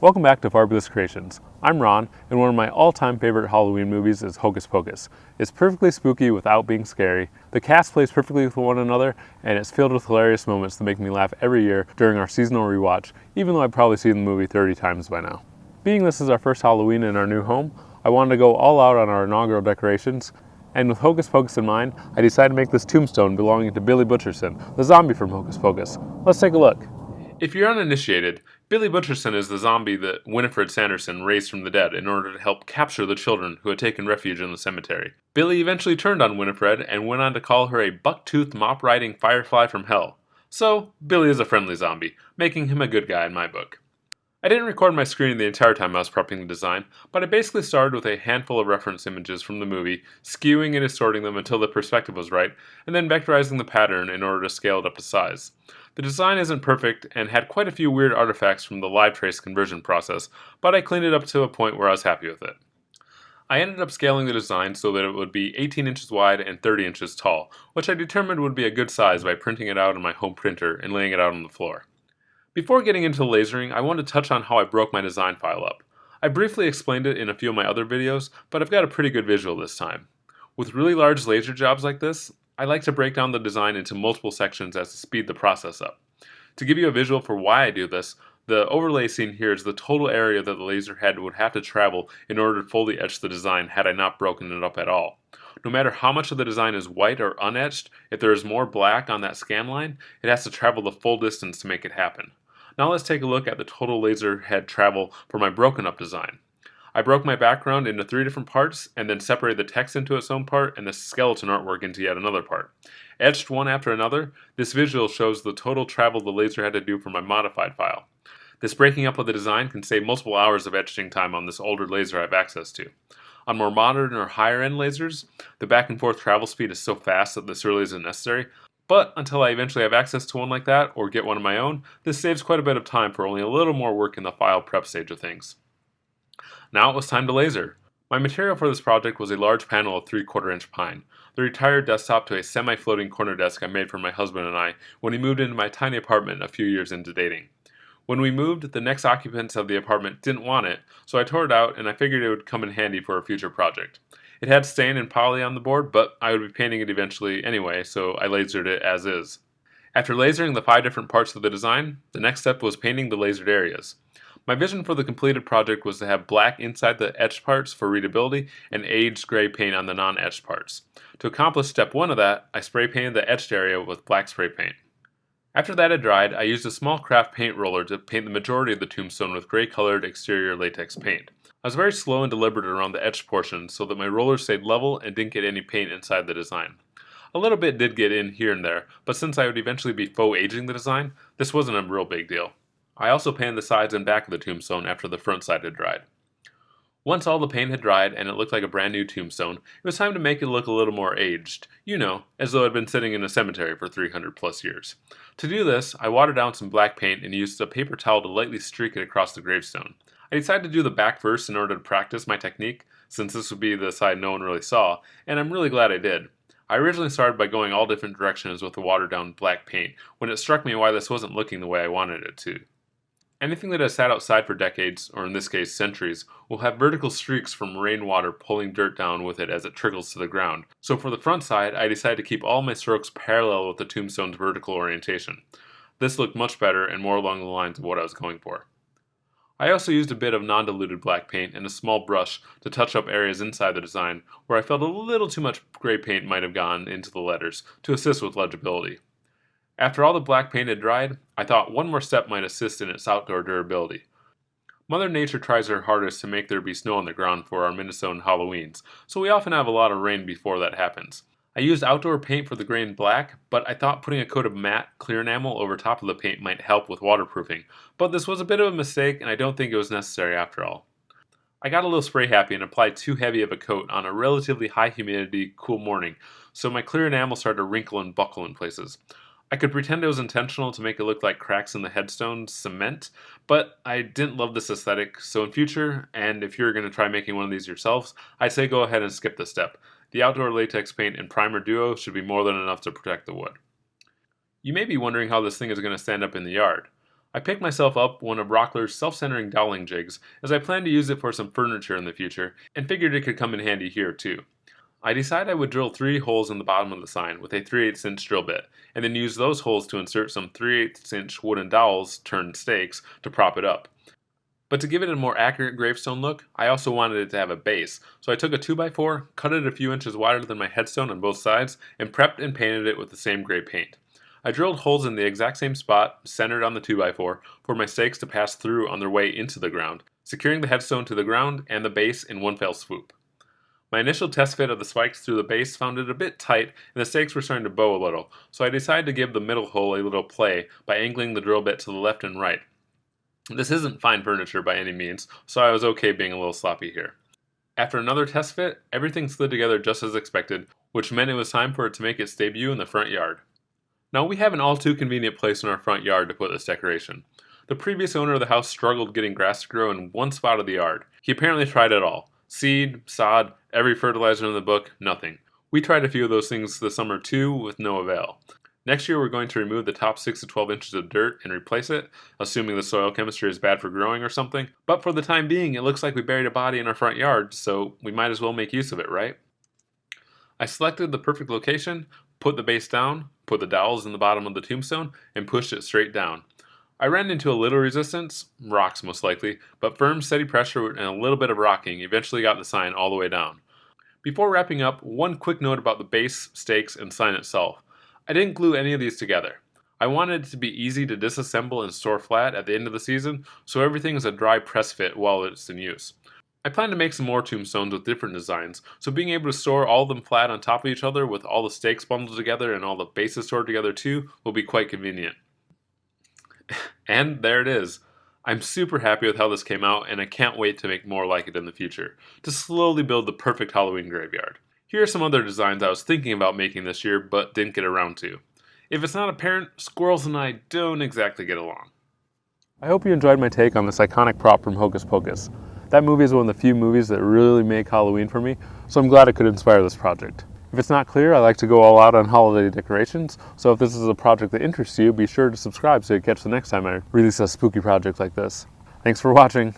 Welcome back to Fabulous Creations. I'm Ron, and one of my all-time favorite Halloween movies is Hocus Pocus. It's perfectly spooky without being scary, the cast plays perfectly with one another, and it's filled with hilarious moments that make me laugh every year during our seasonal rewatch, even though I've probably seen the movie 30 times by now. Being this is our first Halloween in our new home, I wanted to go all out on our inaugural decorations, and with Hocus Pocus in mind, I decided to make this tombstone belonging to Billy Butcherson, the zombie from Hocus Pocus. Let's take a look. If you're uninitiated, Billy Butcherson is the zombie that Winifred Sanderson raised from the dead in order to help capture the children who had taken refuge in the cemetery. Billy eventually turned on Winifred and went on to call her a buck-toothed, mop-riding firefly from hell. So, Billy is a friendly zombie, making him a good guy in my book. I didn't record my screen the entire time I was prepping the design, but I basically started with a handful of reference images from the movie, skewing and distorting them until the perspective was right, and then vectorizing the pattern in order to scale it up to size. The design isn't perfect and had quite a few weird artifacts from the live trace conversion process, but I cleaned it up to a point where I was happy with it. I ended up scaling the design so that it would be 18 inches wide and 30 inches tall, which I determined would be a good size by printing it out on my home printer and laying it out on the floor. Before getting into lasering, I wanted to touch on how I broke my design file up. I briefly explained it in a few of my other videos, but I've got a pretty good visual this time. With really large laser jobs like this, I like to break down the design into multiple sections as to speed the process up. To give you a visual for why I do this, the overlay seen here is the total area that the laser head would have to travel in order to fully etch the design had I not broken it up at all. No matter how much of the design is white or unetched, if there is more black on that scan line, it has to travel the full distance to make it happen. Now let's take a look at the total laser head travel for my broken up design. I broke my background into 3 different parts and then separated the text into its own part and the skeleton artwork into yet another part. Etched one after another, this visual shows the total travel the laser had to do for my modified file. This breaking up of the design can save multiple hours of etching time on this older laser I have access to. On more modern or higher end lasers, the back and forth travel speed is so fast that this really isn't necessary, but until I eventually have access to one like that or get one of my own, this saves quite a bit of time for only a little more work in the file prep stage of things. Now it was time to laser. My material for this project was a large panel of 3/4 inch pine, the retired desktop to a semi-floating corner desk I made for my husband and I when he moved into my tiny apartment a few years into dating. When we moved, the next occupants of the apartment didn't want it, so I tore it out and I figured it would come in handy for a future project. It had stain and poly on the board, but I would be painting it eventually anyway, so I lasered it as is. After lasering the 5 different parts of the design, the next step was painting the lasered areas. My vision for the completed project was to have black inside the etched parts for readability and aged gray paint on the non-etched parts. To accomplish step 1 of that, I spray painted the etched area with black spray paint. After that had dried, I used a small craft paint roller to paint the majority of the tombstone with gray colored exterior latex paint. I was very slow and deliberate around the etched portions so that my roller stayed level and didn't get any paint inside the design. A little bit did get in here and there, but since I would eventually be faux aging the design, this wasn't a real big deal. I also painted the sides and back of the tombstone after the front side had dried. Once all the paint had dried and it looked like a brand new tombstone, it was time to make it look a little more aged, as though it had been sitting in a cemetery for 300 plus years. To do this, I watered down some black paint and used a paper towel to lightly streak it across the gravestone. I decided to do the back first in order to practice my technique, since this would be the side no one really saw, and I'm really glad I did. I originally started by going all different directions with the watered down black paint, when it struck me why this wasn't looking the way I wanted it to. Anything that has sat outside for decades, or in this case centuries, will have vertical streaks from rainwater pulling dirt down with it as it trickles to the ground. So for the front side, I decided to keep all my strokes parallel with the tombstone's vertical orientation. This looked much better and more along the lines of what I was going for. I also used a bit of non-diluted black paint and a small brush to touch up areas inside the design where I felt a little too much gray paint might have gone into the letters to assist with legibility. After all the black paint had dried, I thought one more step might assist in its outdoor durability. Mother Nature tries her hardest to make there be snow on the ground for our Minnesotan Halloweens, so we often have a lot of rain before that happens. I used outdoor paint for the grain black, but I thought putting a coat of matte, clear enamel over top of the paint might help with waterproofing, but this was a bit of a mistake and I don't think it was necessary after all. I got a little spray happy and applied too heavy of a coat on a relatively high humidity, cool morning, so my clear enamel started to wrinkle and buckle in places. I could pretend it was intentional to make it look like cracks in the headstone cement, but I didn't love this aesthetic, so in future, and if you're going to try making one of these yourselves, I'd say go ahead and skip this step. The outdoor latex paint and primer duo should be more than enough to protect the wood. You may be wondering how this thing is going to stand up in the yard. I picked myself up one of Rockler's self-centering doweling jigs, as I planned to use it for some furniture in the future, and figured it could come in handy here too. I decided I would drill 3 holes in the bottom of the sign with a 3/8 inch drill bit, and then use those holes to insert some 3/8 inch wooden dowels turned stakes to prop it up. But to give it a more accurate gravestone look, I also wanted it to have a base, so I took a 2x4, cut it a few inches wider than my headstone on both sides, and prepped and painted it with the same gray paint. I drilled holes in the exact same spot, centered on the 2x4, for my stakes to pass through on their way into the ground, securing the headstone to the ground and the base in one fell swoop. My initial test fit of the spikes through the base found it a bit tight, and the stakes were starting to bow a little, so I decided to give the middle hole a little play by angling the drill bit to the left and right. This isn't fine furniture by any means, so I was okay being a little sloppy here. After another test fit, everything slid together just as expected, which meant it was time for it to make its debut in the front yard. Now we have an all too convenient place in our front yard to put this decoration. The previous owner of the house struggled getting grass to grow in one spot of the yard. He apparently tried it all. Seed, sod, every fertilizer in the book, nothing. We tried a few of those things this summer too, with no avail. Next year we're going to remove the top 6 to 12 inches of dirt and replace it, assuming the soil chemistry is bad for growing or something. But for the time being, it looks like we buried a body in our front yard, so we might as well make use of it, right? I selected the perfect location, put the base down, put the dowels in the bottom of the tombstone, and pushed it straight down. I ran into a little resistance, rocks most likely, but firm, steady pressure and a little bit of rocking eventually got the sign all the way down. Before wrapping up, one quick note about the base, stakes, and sign itself. I didn't glue any of these together. I wanted it to be easy to disassemble and store flat at the end of the season, so everything is a dry press fit while it's in use. I plan to make some more tombstones with different designs, so being able to store all of them flat on top of each other with all the stakes bundled together and all the bases stored together too will be quite convenient. And there it is. I'm super happy with how this came out, and I can't wait to make more like it in the future, to slowly build the perfect Halloween graveyard. Here are some other designs I was thinking about making this year, but didn't get around to. If it's not apparent, squirrels and I don't exactly get along. I hope you enjoyed my take on this iconic prop from Hocus Pocus. That movie is one of the few movies that really make Halloween for me, so I'm glad it could inspire this project. If it's not clear, I like to go all out on holiday decorations, so if this is a project that interests you, be sure to subscribe so you catch the next time I release a spooky project like this. Thanks for watching.